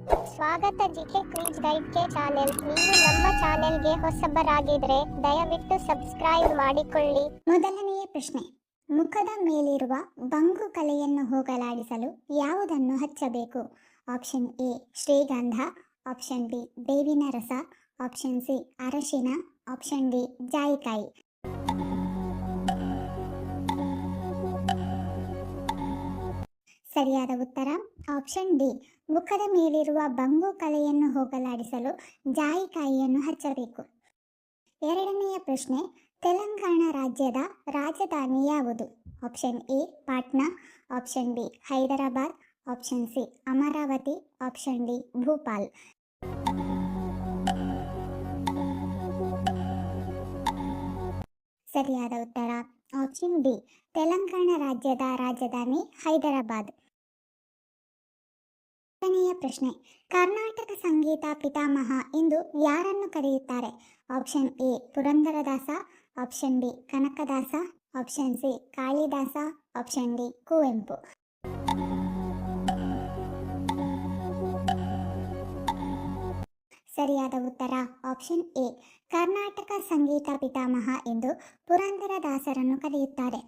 ಸ್ವಾಗತ GK quiz ಗೈಡ್ಗೆ channel. ನೀವು ನಮ್ಮ ಚಾನೆಲ್ಗೆ ಹೊಸಬರಾಗಿದ್ರೆ ದಯವಿಟ್ಟು ಸಬ್ಸ್ಕ್ರೈಬ್ ಮಾಡಿಕೊಳ್ಳಿ. ಮೊದಲನೆಯ ಪ್ರಶ್ನೆ, ಮುಖದ ಮೇಲಿರುವ ಬಂಗು ಕಲೆಯನ್ನು ಹೋಗಲಾಡಿಸಲು ಯಾವುದನ್ನು ಹಚ್ಚಬೇಕು? ಆಪ್ಷನ್ ಎ ಶ್ರೀಗಂಧ, ಆಪ್ಷನ್ ಬಿ ಬೇವಿನ ರಸ, ಆಪ್ಷನ್ ಸಿ ಅರಶಿನ, ಆಪ್ಷನ್ ಡಿ ಜಾಯಿಕಾಯಿ. ಸರಿಯಾದ ಉತ್ತರ ಆಪ್ಷನ್ ಡಿ, ಮುಖದ ಮೇಲಿರುವ ಬಂಗು ಕಲೆಯನ್ನು ಹೋಗಲಾಡಿಸಲು ಜಾಯಿಕಾಯಿಯನ್ನು ಹಚ್ಚಬೇಕು. ಎರಡನೆಯ ಪ್ರಶ್ನೆ, ತೆಲಂಗಾಣ ರಾಜ್ಯದ ರಾಜಧಾನಿ ಯಾವುದು? Option A Patna, option B Hyderabad, option C Amaravati, option D Bhopal. ಸರಿಯಾದ ಉತ್ತರ ಆಪ್ಷನ್ ಡಿ, ತೆಲಂಗಾಣ ರಾಜ್ಯದ ರಾಜಧಾನಿ ಹೈದರಾಬಾದ್. ಎರಡನೆಯ ಪ್ರಶ್ನೆ, ಕರ್ನಾಟಕ ಸಂಗೀತ ಪಿತಾಮಹ ಎಂದು ಯಾರನ್ನು ಕರೆಯುತ್ತಾರೆ? Option A Purandaradasa, option B Kanakadasa, option C Kalidasa, option D Kuvempu. ಸರಿಯಾದ ಉತ್ತರ ಆಪ್ಷನ್ ಎ, ಕರ್ನಾಟಕ ಸಂಗೀತ ಪಿತಾಮಹ ಎಂದು ಪುರಂದರದಾಸರನ್ನು ಕರೆಯುತ್ತಾರೆ.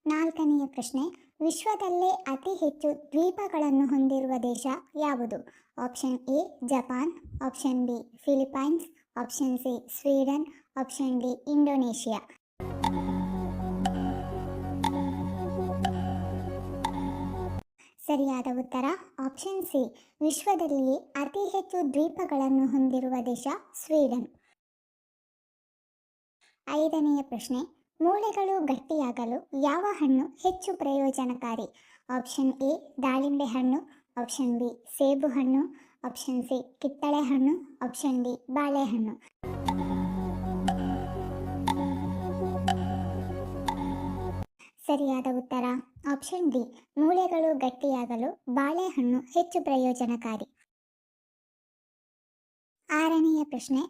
ನಾಲ್ಕನೆಯ ಪ್ರಶ್ನೆ, ವಿಶ್ವದಲ್ಲೇ ಅತಿ ಹೆಚ್ಚು ದ್ವೀಪಗಳನ್ನು ಹೊಂದಿರುವ ದೇಶ ಯಾವುದು? Option A Japan, option B Philippines, option C Sweden, option D Indonesia. ಸರಿಯಾದ ಉತ್ತರ ಆಪ್ಷನ್ ಸಿ, ವಿಶ್ವದಲ್ಲಿಯೇ ಅತಿ ಹೆಚ್ಚು ದ್ವೀಪಗಳನ್ನು ಹೊಂದಿರುವ ದೇಶ ಸ್ವೀಡನ್. ಐದನೆಯ ಪ್ರಶ್ನೆ, ಮೂಳೆಗಳು ಗಟ್ಟಿಯಾಗಲು ಯಾವ ಹಣ್ಣು ಹೆಚ್ಚು ಪ್ರಯೋಜನಕಾರಿ? ಆಪ್ಷನ್ ಎ ದಾಳಿಂಬೆ ಹಣ್ಣು, ಆಪ್ಷನ್ ಬಿ ಸೇಬು ಹಣ್ಣು, ಆಪ್ಷನ್ ಸಿ ಕಿತ್ತಳೆ ಹಣ್ಣು, ಆಪ್ಷನ್ ಡಿ ಬಾಳೆಹಣ್ಣು. ಸರಿಯಾದ ಉತ್ತರ ಆಪ್ಷನ್ ಡಿ, ಮೂಳೆಗಳು ಗಟ್ಟಿಯಾಗಲು ಬಾಳೆಹಣ್ಣು ಹೆಚ್ಚು ಪ್ರಯೋಜನಕಾರಿ. ಆರನೆಯ ಪ್ರಶ್ನೆ,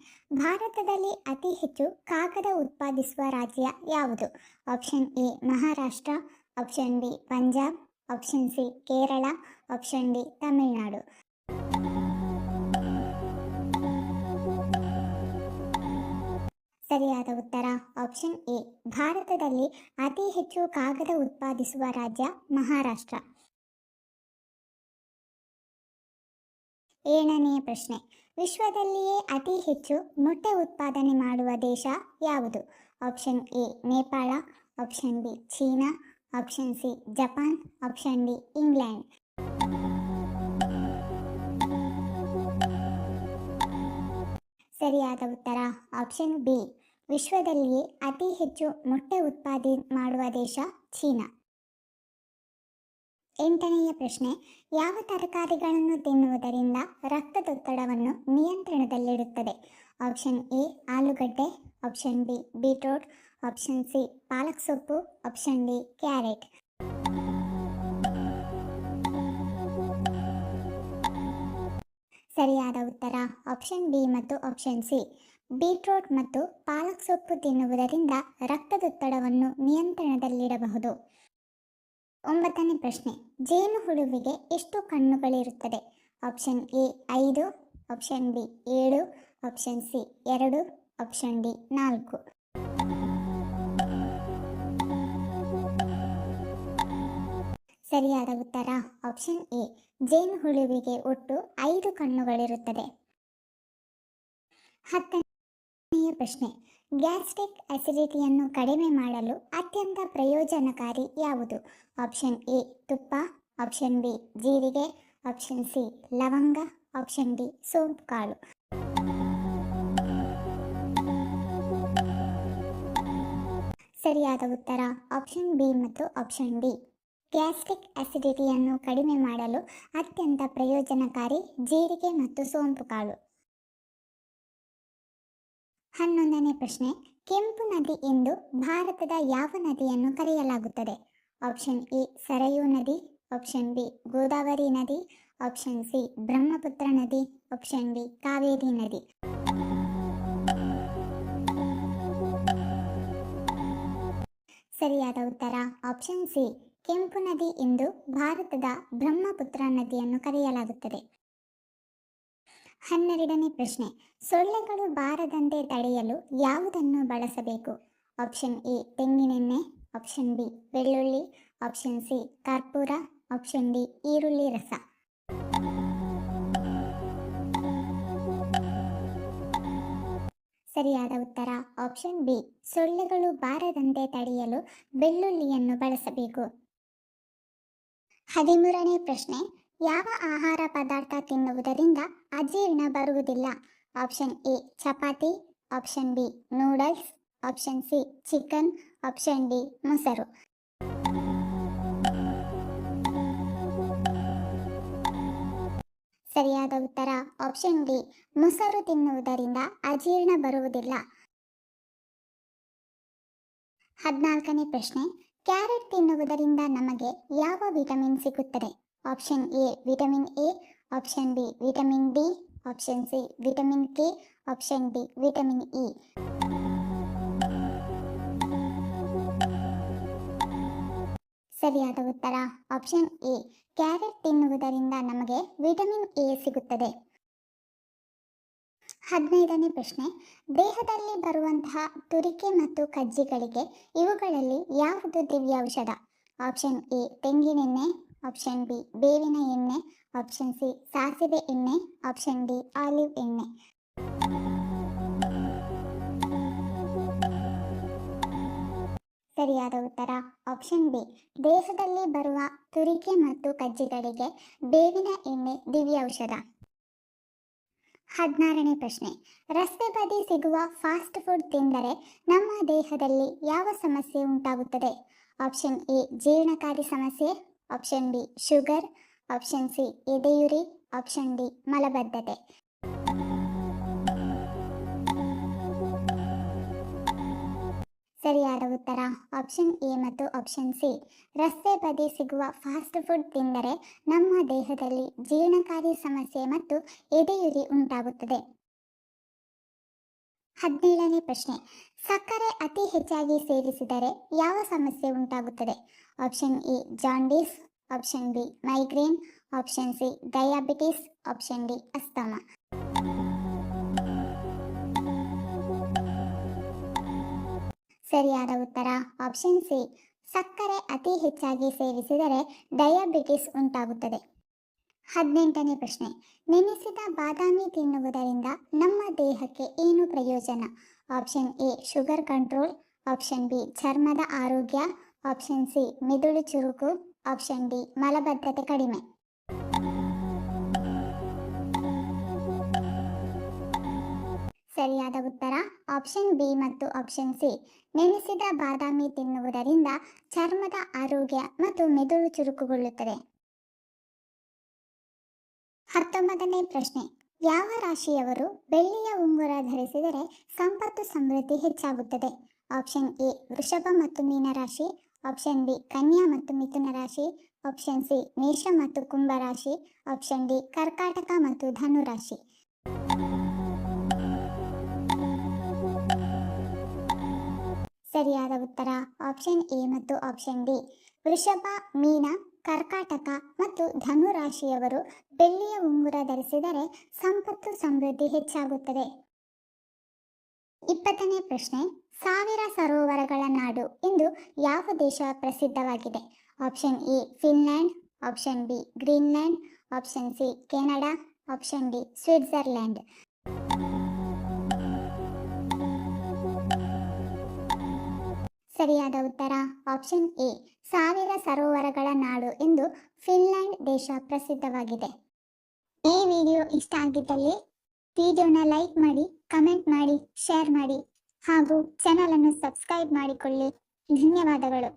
ಭಾರತದಲ್ಲಿ ಅತಿ ಹೆಚ್ಚು ಕಾಗದ ಉತ್ಪಾದಿಸುವ ರಾಜ್ಯ ಯಾವುದು? Option A Maharashtra, option B Punjab, option C Kerala, option D Tamil Nadu. ಸರಿಯಾದ ಉತ್ತರ ಆಪ್ಷನ್ ಎ, ಭಾರತದಲ್ಲಿ ಅತಿ ಹೆಚ್ಚು ಕಾಗದ ಉತ್ಪಾದಿಸುವ ರಾಜ್ಯ ಮಹಾರಾಷ್ಟ್ರ. ಏಳನೆಯ ಪ್ರಶ್ನೆ, ವಿಶ್ವದಲ್ಲಿಯೇ ಅತಿ ಹೆಚ್ಚು ಮೊಟ್ಟೆ ಉತ್ಪಾದನೆ ಮಾಡುವ ದೇಶ ಯಾವುದು? Option A Nepal, option B China, option C Japan, option D England. ಸರಿಯಾದ ಉತ್ತರ ಆಪ್ಷನ್ ಬಿ, ವಿಶ್ವದಲ್ಲಿಯೇ ಅತಿ ಹೆಚ್ಚು ಮೊಟ್ಟೆ ಉತ್ಪಾದನೆ ಮಾಡುವ ದೇಶ ಚೀನಾ. ಎಂಟನೆಯ ಪ್ರಶ್ನೆ, ಯಾವ ತರಕಾರಿಗಳನ್ನು ತಿನ್ನುವುದರಿಂದ ರಕ್ತದೊತ್ತಡವನ್ನು ನಿಯಂತ್ರಣದಲ್ಲಿಡುತ್ತದೆ? ಆಪ್ಷನ್ ಎ ಆಲೂಗಡ್ಡೆ, option B beetroot, option C ಪಾಲಕ್ ಸೊಪ್ಪು, ಆಪ್ಷನ್ ಡಿ ಕ್ಯಾರೆಟ್. ಸರಿಯಾದ ಉತ್ತರ ಆಪ್ಷನ್ ಬಿ ಮತ್ತು ಆಪ್ಷನ್ ಸಿ, ಬೀಟ್ರೂಟ್ ಮತ್ತು ಪಾಲಕ್ ಸೊಪ್ಪು ತಿನ್ನುವುದರಿಂದ ರಕ್ತದೊತ್ತಡವನ್ನು ನಿಯಂತ್ರಣದಲ್ಲಿಡಬಹುದು. ಒಂಬತ್ತನೇ ಪ್ರಶ್ನೆ, ಜೇನುಹುಳುವಿಗೆ ಎಷ್ಟು ಕಣ್ಣುಗಳಿರುತ್ತದೆ? Option A 5, option B 7, option C 2, option D 4. ಸರಿಯಾದ ಉತ್ತರ ಆಪ್ಷನ್ ಎ, ಜೇನುಹುಳುವಿಗೆ ಒಟ್ಟು 5 ಕಣ್ಣುಗಳಿರುತ್ತದೆ. 10ನೆಯ ಪ್ರಶ್ನೆ, ಗ್ಯಾಸ್ಟ್ರಿಕ್ ಅಸಿಡಿಟಿಯನ್ನು ಕಡಿಮೆ ಮಾಡಲು ಅತ್ಯಂತ ಪ್ರಯೋಜನಕಾರಿ ಯಾವುದು? ಆಪ್ಷನ್ ಎ ತುಪ್ಪ, ಆಪ್ಷನ್ ಬಿ ಜೀರಿಗೆ, ಆಪ್ಷನ್ ಸಿ ಲವಂಗ, ಆಪ್ಷನ್ ಡಿ ಸೋಂಪು ಕಾಳು. ಸರಿಯಾದ ಉತ್ತರ ಆಪ್ಷನ್ ಬಿ ಮತ್ತು ಆಪ್ಷನ್ ಡಿ, ಗ್ಯಾಸ್ಟ್ರಿಕ್ ಅಸಿಡಿಟಿಯನ್ನು ಕಡಿಮೆ ಮಾಡಲು ಅತ್ಯಂತ ಪ್ರಯೋಜನಕಾರಿ ಜೀರಿಗೆ ಮತ್ತು ಸೋಂಪು ಕಾಳು. 11ನೇ ಪ್ರಶ್ನೆ, ಕೆಂಪು ನದಿ ಎಂದು ಭಾರತದ ಯಾವ ನದಿಯನ್ನು ಕರೆಯಲಾಗುತ್ತದೆ? ಆಪ್ಷನ್ ಎ ಸರಯೂ ನದಿ, ಆಪ್ಷನ್ ಬಿ ಗೋದಾವರಿ ನದಿ, ಆಪ್ಷನ್ ಸಿ ಬ್ರಹ್ಮಪುತ್ರ ನದಿ, ಆಪ್ಷನ್ ಡಿ ಕಾವೇರಿ ನದಿ. ಸರಿಯಾದ ಉತ್ತರ ಆಪ್ಷನ್ ಸಿ ಕೆಂಪು ನದಿ ಎಂದು ಭಾರತದ ಬ್ರಹ್ಮಪುತ್ರ ನದಿಯನ್ನು ಕರೆಯಲಾಗುತ್ತದೆ. 12ನೇ ಪ್ರಶ್ನೆ, ಸೊಳ್ಳೆಗಳು ಬಾರದಂತೆ ತಡೆಯಲು ಯಾವುದನ್ನು ಬಳಸಬೇಕು? ಆಪ್ಷನ್ ಎ ತೆಂಗಿನೆಣ್ಣೆ, ಆಪ್ಷನ್ ಬಿ ಬೆಳ್ಳುಳ್ಳಿ, ಆಪ್ಷನ್ ಸಿ ಕರ್ಪೂರ, ಆಪ್ಷನ್ ಡಿ ಈರುಳ್ಳಿ ರಸ. ಸರಿಯಾದ ಉತ್ತರ ಆಪ್ಷನ್ ಬಿ, ಸೊಳ್ಳೆಗಳು ಬಾರದಂತೆ ತಡೆಯಲು ಬೆಳ್ಳುಳ್ಳಿಯನ್ನು ಬಳಸಬೇಕು. 13ನೇ ಪ್ರಶ್ನೆ, ಯಾವ ಆಹಾರ ಪದಾರ್ಥ ತಿನ್ನುವುದರಿಂದ ಅಜೀರ್ಣ ಬರುವುದಿಲ್ಲ? Option A chapati, option B noodles, option C chicken, option D ಮೊಸರು. ಸರಿಯಾದ ಉತ್ತರ ಆಪ್ಷನ್ ಡಿ, ಮೊಸರು ತಿನ್ನುವುದರಿಂದ ಅಜೀರ್ಣ ಬರುವುದಿಲ್ಲ. 14ನೇ ಪ್ರಶ್ನೆ, ಕ್ಯಾರೆಟ್ ತಿನ್ನುವುದರಿಂದ ನಮಗೆ ಯಾವ ವಿಟಮಿನ್ ಸಿಗುತ್ತದೆ? Option A vitamin A, option B vitamin D, option C vitamin K, option D vitamin E. ಸರಿಯಾದ ಉತ್ತರ ಆಪ್ಷನ್ ಎ, ಕ್ಯಾರೆಟ್ ತಿನ್ನುವುದರಿಂದ ನಮಗೆ ವಿಟಮಿನ್ ಎ ಸಿಗುತ್ತದೆ. 15ನೇ ಪ್ರಶ್ನೆ, ದೇಹದಲ್ಲಿ ಬರುವಂತಹ ತುರಿಕೆ ಮತ್ತು ಕಜ್ಜಿಗಳಿಗೆ ಇವುಗಳಲ್ಲಿ ಯಾವುದು ದಿವ್ಯ ಔಷಧ? ಆಪ್ಷನ್ ಎ ತೆಂಗಿನೆಣ್ಣೆ, ಆಪ್ಷನ್ ಬಿ ಬೇವಿನ ಎಣ್ಣೆ, ಆಪ್ಷನ್ ಸಿ ಸಾಸಿವೆ ಎಣ್ಣೆ, ಆಪ್ಷನ್ ಡಿ ಆಲಿವ್ ಎಣ್ಣೆ. ಸರಿಯಾದ ಉತ್ತರ ಆಪ್ಷನ್ ಬಿ, ದೇಹದಲ್ಲಿ ಬರುವ ತುರಿಕೆ ಮತ್ತು ಕಜ್ಜಿಗಳಿಗೆ ಬೇವಿನ ಎಣ್ಣೆ ದಿವ್ಯ ಔಷಧ. 16ನೇ ಪ್ರಶ್ನೆ, ರಸ್ತೆ ಬದಿ ಸಿಗುವ ಫಾಸ್ಟ್ ಫುಡ್ ತಿಂದರೆ ನಮ್ಮ ದೇಹದಲ್ಲಿ ಯಾವ ಸಮಸ್ಯೆ ಉಂಟಾಗುತ್ತದೆ? ಆಪ್ಷನ್ ಎ ಜೀರ್ಣಕಾರಿ ಸಮಸ್ಯೆ, option B sugar, option C ಎದೆಯುರಿ, ಆಪ್ಷನ್ ಡಿ ಮಲಬದ್ಧತೆ. ಸರಿಯಾದ ಉತ್ತರ ಆಪ್ಷನ್ ಎ ಮತ್ತು ಆಪ್ಷನ್ ಸಿ, ರಸ್ತೆ ಬದಿ ಸಿಗುವ ಫಾಸ್ಟ್ ಫುಡ್ ತಿಂದರೆ ನಮ್ಮ ದೇಹದಲ್ಲಿ ಜೀರ್ಣಕಾರಿ ಸಮಸ್ಯೆ ಮತ್ತು ಎದೆಯುರಿ ಉಂಟಾಗುತ್ತದೆ. 17ನೇ ಪ್ರಶ್ನೆ, ಸಕ್ಕರೆ ಅತಿ ಹೆಚ್ಚಾಗಿ ಸೇವಿಸಿದರೆ ಯಾವ ಸಮಸ್ಯೆ ಉಂಟಾಗುತ್ತದೆ? Option A jaundice, option B migraine, option C diabetes, option D asthma. ಸರಿಯಾದ ಉತ್ತರ ಆಪ್ಷನ್ ಸಿ, ಸಕ್ಕರೆ ಅತಿ ಹೆಚ್ಚಾಗಿ ಸೇವಿಸಿದರೆ ಡಯಾಬಿಟಿಸ್ ಉಂಟಾಗುತ್ತದೆ. 18ನೇ ಪ್ರಶ್ನೆ, ನೆನೆಸಿದ ಬಾದಾಮಿ ತಿನ್ನುವುದರಿಂದ ನಮ್ಮ ದೇಹಕ್ಕೆ ಏನು ಪ್ರಯೋಜನ? Option A sugar control, option B ಚರ್ಮದ ಆರೋಗ್ಯ, ಆಪ್ಷನ್ ಸಿ ಮಿದುಳು ಚುರುಕು, ಆಪ್ಷನ್ ಡಿ ಮಲಬದ್ಧತೆ ಕಡಿಮೆ. ಸರಿಯಾದ ಉತ್ತರ ಆಪ್ಷನ್ ಬಿ ಮತ್ತು ಆಪ್ಷನ್ ಸಿ, ನೆನೆಸಿದ ಬಾದಾಮಿ ತಿನ್ನುವುದರಿಂದ ಚರ್ಮದ ಆರೋಗ್ಯ ಮತ್ತು ಮೆದುಳು ಚುರುಕುಗೊಳ್ಳುತ್ತದೆ. 19ನೇ ಪ್ರಶ್ನೆ, ಯಾವ ರಾಶಿಯವರು ಬೆಳ್ಳಿಯ ಉಂಗುರ ಧರಿಸಿದರೆ ಸಂಪತ್ತು ಸಮೃದ್ಧಿ ಹೆಚ್ಚಾಗುತ್ತದೆ? ಆಪ್ಷನ್ ಎ ವೃಷಭ ಮತ್ತು ಮೀನ ರಾಶಿ, ಆಪ್ಷನ್ ಬಿ ಕನ್ಯಾ ಮತ್ತು ಮಿಥುನ ರಾಶಿ, ಆಪ್ಷನ್ ಸಿ ಮೇಷ ಮತ್ತು ಕುಂಭ ರಾಶಿ, ಆಪ್ಷನ್ ಡಿ ಕರ್ಕಾಟಕ ಮತ್ತು ಧನು ರಾಶಿ. ಸರಿಯಾದ ಉತ್ತರ ಆಪ್ಷನ್ ಎ ಮತ್ತು ಆಪ್ಷನ್ ಡಿ, ವೃಷಭ, ಮೀನ, ಕರ್ಕಾಟಕ ಮತ್ತು ಧನು ರಾಶಿಯವರು ಬೆಳ್ಳಿಯ ಉಂಗುರ ಧರಿಸಿದರೆ ಸಂಪತ್ತು ಸಮೃದ್ಧಿ ಹೆಚ್ಚಾಗುತ್ತದೆ. 20ನೇ ಪ್ರಶ್ನೆ, ಸಾವಿರ ಸರೋವರಗಳ ನಾಡು ಎಂದು ಯಾವ ದೇಶ ಪ್ರಸಿದ್ಧವಾಗಿದೆ? Option A Finland, option B Greenland, option C Canada, option D Switzerland. ಸರಿಯಾದ ಉತ್ತರ ಆಪ್ಷನ್ ಎ, ಸಾವಿರ ಸರೋವರಗಳ ನಾಡು ಎಂದು ಫಿನ್ಲ್ಯಾಂಡ್ ದೇಶ ಪ್ರಸಿದ್ಧವಾಗಿದೆ. ಈ ವಿಡಿಯೋ ಇಷ್ಟ ಆಗಿದ್ದಲ್ಲಿ ವಿಡಿಯೋನ ಲೈಕ್ ಮಾಡಿ, ಕಮೆಂಟ್ ಮಾಡಿ, ಶೇರ್ ಮಾಡಿ ಹಾಗೂ ಚಾನಲ್ ಅನ್ನು ಸಬ್ಸ್ಕ್ರೈಬ್ ಮಾಡಿಕೊಳ್ಳಿ. ಧನ್ಯವಾದಗಳು.